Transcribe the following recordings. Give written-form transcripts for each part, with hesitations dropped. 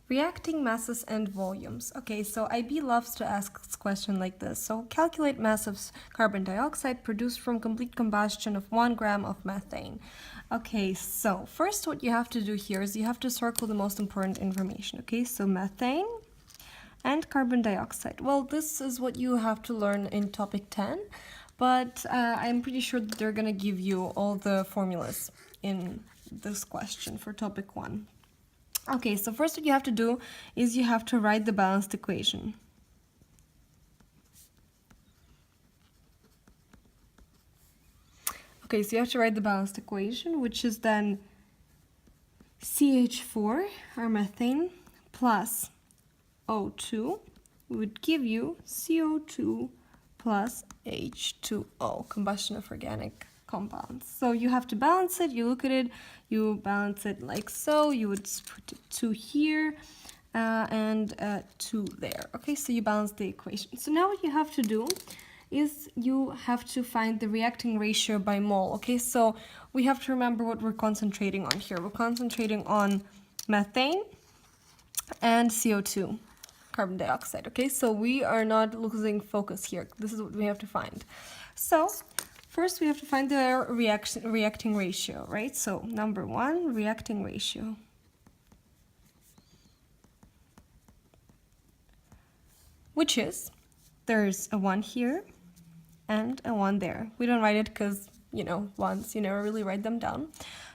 Reacting masses and volumes. Okay, so IB loves to ask this question like this. So calculate mass of carbon dioxide produced from complete combustion of 1 gram of methane. Okay, so first what you have to do here is you have to circle the most important information. Okay, so methane and carbon dioxide. Well, this is what you have to learn in topic 10, but I'm pretty sure that they're gonna give you all the formulas in this question for topic 1. Okay, so first what you have to do is you have to write the balanced equation. Okay, so you have to write the balanced equation, which is then CH4, our methane, plus O2 would give you CO2 plus H2O, combustion of organic compounds. So you have to balance it, you look at it, you balance it like so, you would put 2 here and 2 there. Okay, so you balance the equation. So now what you have to do is you have to find the reacting ratio by mole. Okay, so we have to remember what we're concentrating on here. We're concentrating on methane and CO2, carbon dioxide. Okay, so we are not losing focus here. This is what we have to find. So first we have to find the reacting ratio, right? So number 1, reacting ratio. Which is, there's a 1 here and a 1 there. We don't write it because, you know, ones, you never really write them down.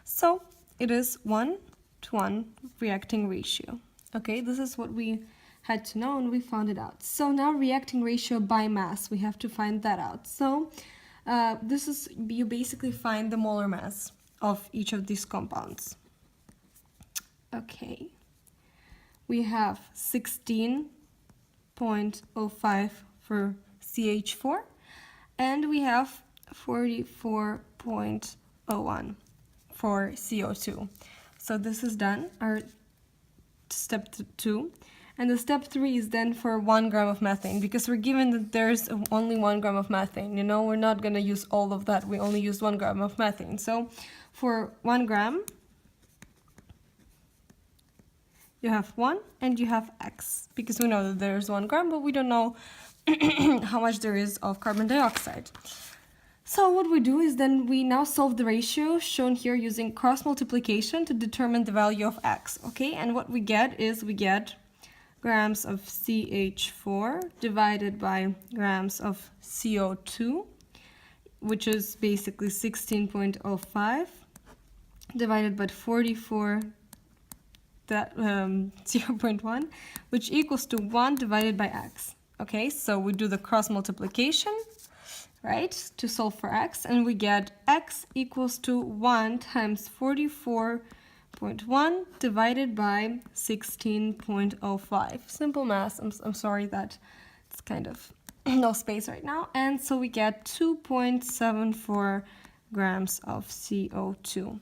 So it is 1:1 reacting ratio. Okay, this is what we had to know and we found it out. So now reacting ratio by mass, we have to find that out. So this is, you basically find the molar mass of each of these compounds. Okay, we have 16.05 for CH4 and we have 44.01 for CO2. So this is done, our step 2. And the step 3 is then for 1 gram of methane, because we're given that there's only 1 gram of methane. You know, we're not going to use all of that. We only used 1 gram of methane. So for 1 gram, you have 1 and you have X, because we know that there's 1 gram, but we don't know how much there is of carbon dioxide. So what we do is then we now solve the ratio shown here using cross multiplication to determine the value of X. Okay, and what we get is we get grams of CH4 divided by grams of CO2, which is basically 16.05 divided by 44, that 0.1, which equals to 1 divided by X. Okay, so we do the cross multiplication, right, to solve for X, and we get X equals to 1 times 44.1 divided by 16.05. Simple math. I'm sorry that it's kind of no space right now. And so we get 2.74 grams of CO2.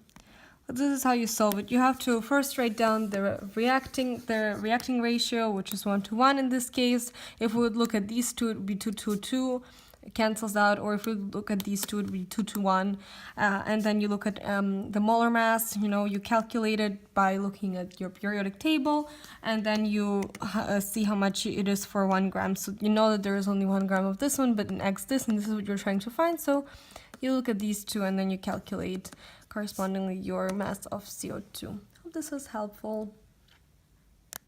This is how you solve it. You have to first write down the reacting ratio, which is 1:1 in this case. If we would look at these two, it would be 2:2. It cancels out. Or if we look at these two, it would be 2:1. And then you look at the molar mass. You know, you calculate it by looking at your periodic table, and then you see how much it is for 1 gram. So you know that there is only 1 gram of this one, but in X this, and this is what you're trying to find. So you look at these two, and then you calculate correspondingly your mass of CO2. Hope this was helpful.